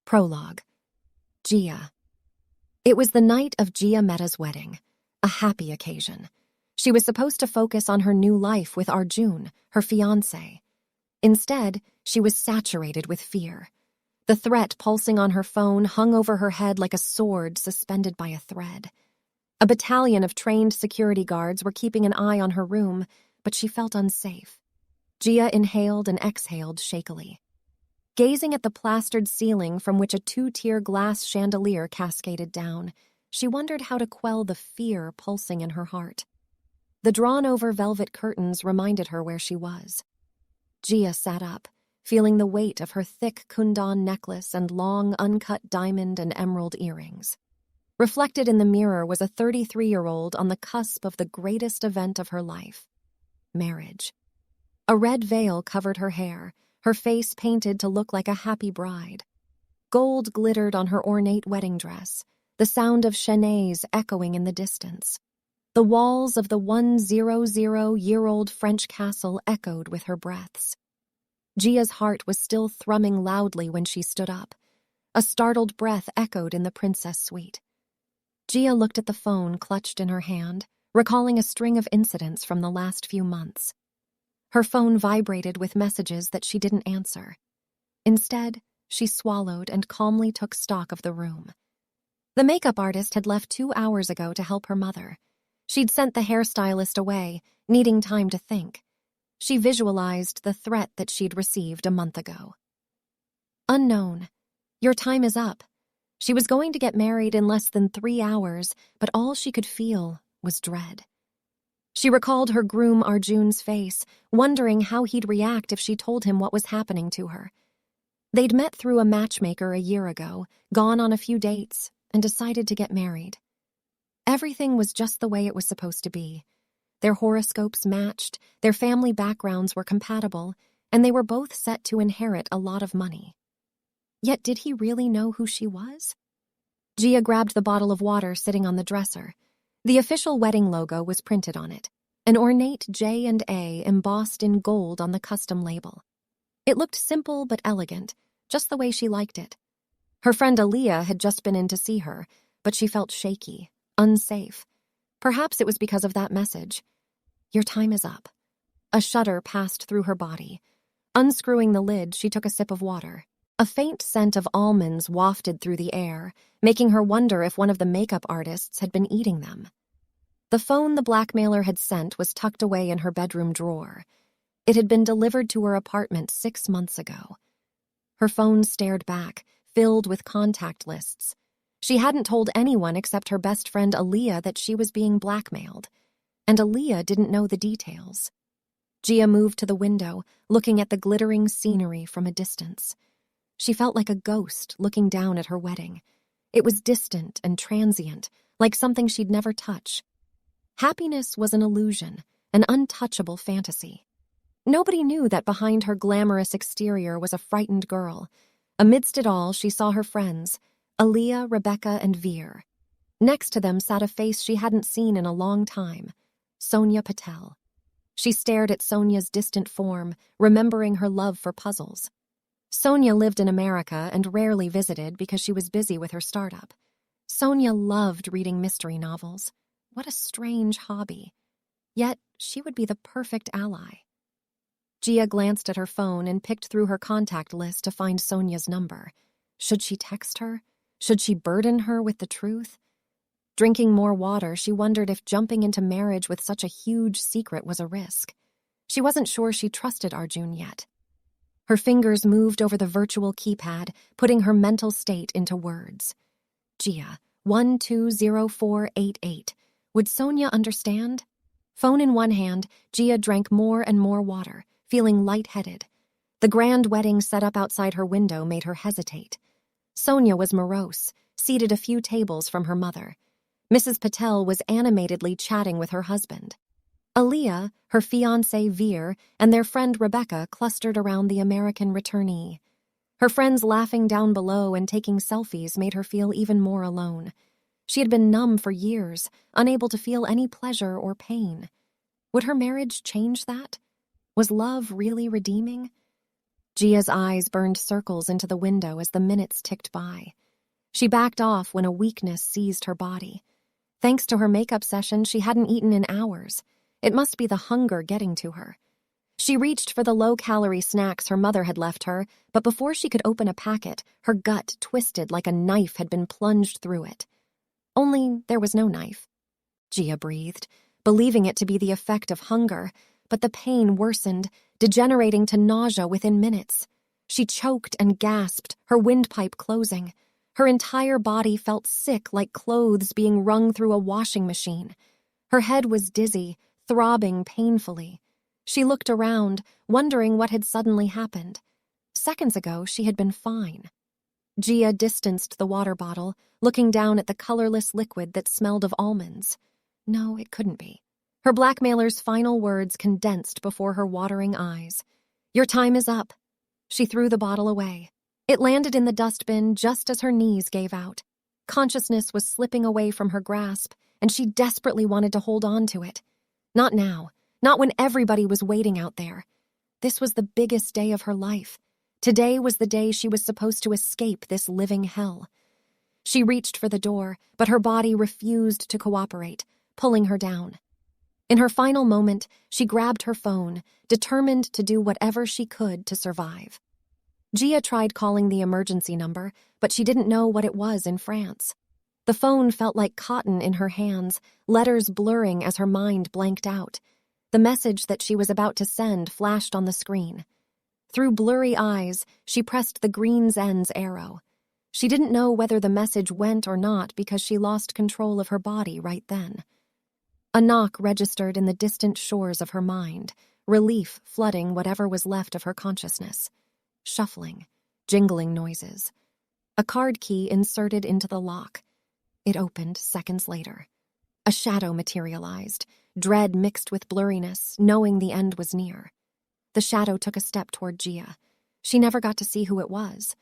Prologue. Gia. It was the night of Gia Mehta's wedding, a happy occasion. She was supposed to focus on her new life with Arjun, her fiancé. Instead, she was saturated with fear. The threat pulsing on her phone hung over her head like a sword suspended by a thread. A battalion of trained security guards were keeping an eye on her room, but she felt unsafe. Gia inhaled and exhaled shakily. Gazing at the plastered ceiling from which a two-tier glass chandelier cascaded down, she wondered how to quell the fear pulsing in her heart. The drawn-over velvet curtains reminded her where she was. Gia sat up, feeling the weight of her thick kundan necklace and long, uncut diamond and emerald earrings. Reflected in the mirror was a 33-year-old on the cusp of the greatest event of her life: marriage. A red veil covered her hair, her face painted to look like a happy bride. Gold glittered on her ornate wedding dress, the sound of chahnets echoing in the distance. The walls of the 100-year-old French castle echoed with her breaths. Gia's heart was still thrumming loudly when she stood up. A startled breath echoed in the princess suite. Gia looked at the phone clutched in her hand, recalling a string of incidents from the last few months. Her phone vibrated with messages that she didn't answer. Instead, she swallowed and calmly took stock of the room. The makeup artist had left 2 hours ago to help her mother. She'd sent the hairstylist away, needing time to think. She visualized the threat that she'd received a month ago. Unknown. Your time is up. She was going to get married in less than 3 hours, but all she could feel was dread. She recalled her groom Arjun's face, wondering how he'd react if she told him what was happening to her. They'd met through a matchmaker a year ago, gone on a few dates, and decided to get married. Everything was just the way it was supposed to be. Their horoscopes matched, their family backgrounds were compatible, and they were both set to inherit a lot of money. Yet did he really know who she was? Gia grabbed the bottle of water sitting on the dresser. The official wedding logo was printed on it, an ornate J and A embossed in gold on the custom label. It looked simple but elegant, just the way she liked it. Her friend Aaliyah had just been in to see her, but she felt shaky, unsafe. Perhaps it was because of that message. Your time is up. A shudder passed through her body. Unscrewing the lid, she took a sip of water. A faint scent of almonds wafted through the air, making her wonder if one of the makeup artists had been eating them. The phone the blackmailer had sent was tucked away in her bedroom drawer. It had been delivered to her apartment 6 months ago. Her phone stared back, filled with contact lists. She hadn't told anyone except her best friend Aaliyah that she was being blackmailed, and Aaliyah didn't know the details. Gia moved to the window, looking at the glittering scenery from a distance. She felt like a ghost looking down at her wedding. It was distant and transient, like something she'd never touch. Happiness was an illusion, an untouchable fantasy. Nobody knew that behind her glamorous exterior was a frightened girl. Amidst it all, she saw her friends, Aaliyah, Rebecca, and Veer. Next to them sat a face she hadn't seen in a long time, Sonia Patel. She stared at Sonia's distant form, remembering her love for puzzles. Sonia lived in America and rarely visited because she was busy with her startup. Sonia loved reading mystery novels. What a strange hobby. Yet, she would be the perfect ally. Gia glanced at her phone and picked through her contact list to find Sonia's number. Should she text her? Should she burden her with the truth? Drinking more water, she wondered if jumping into marriage with such a huge secret was a risk. She wasn't sure she trusted Arjun yet. Her fingers moved over the virtual keypad, putting her mental state into words. Gia, 120488. Would Sonia understand? Phone in one hand, Gia drank more and more water, feeling lightheaded. The grand wedding set up outside her window made her hesitate. Sonia was morose, seated a few tables from her mother. Mrs. Patel was animatedly chatting with her husband. Aaliyah, her fiancé Veer, and their friend Rebecca clustered around the American returnee. Her friends laughing down below and taking selfies made her feel even more alone. She had been numb for years, unable to feel any pleasure or pain. Would her marriage change that? Was love really redeeming? Gia's eyes burned circles into the window as the minutes ticked by. She backed off when a weakness seized her body. Thanks to her makeup session, she hadn't eaten in hours. It must be the hunger getting to her. She reached for the low-calorie snacks her mother had left her, but before she could open a packet, her gut twisted like a knife had been plunged through it. Only there was no knife. Gia breathed, believing it to be the effect of hunger, but the pain worsened, degenerating to nausea within minutes. She choked and gasped, her windpipe closing. Her entire body felt sick like clothes being wrung through a washing machine. Her head was dizzy, throbbing painfully. She looked around, wondering what had suddenly happened. Seconds ago, she had been fine. Gia distanced the water bottle, looking down at the colorless liquid that smelled of almonds. No, it couldn't be. Her blackmailer's final words condensed before her watering eyes. "Your time is up." She threw the bottle away. It landed in the dustbin just as her knees gave out. Consciousness was slipping away from her grasp, and she desperately wanted to hold on to it. Not now, not when everybody was waiting out there. This was the biggest day of her life. Today was the day she was supposed to escape this living hell. She reached for the door, but her body refused to cooperate, pulling her down. In her final moment, she grabbed her phone, determined to do whatever she could to survive. Gia tried calling the emergency number, but she didn't know what it was in France. The phone felt like cotton in her hands, letters blurring as her mind blanked out. The message that she was about to send flashed on the screen. Through blurry eyes, she pressed the green's ends arrow. She didn't know whether the message went or not because she lost control of her body right then. A knock registered in the distant shores of her mind, relief flooding whatever was left of her consciousness. Shuffling, jingling noises. A card key inserted into the lock. It opened seconds later. A shadow materialized, dread mixed with blurriness, knowing the end was near. The shadow took a step toward Gia. She never got to see who it was.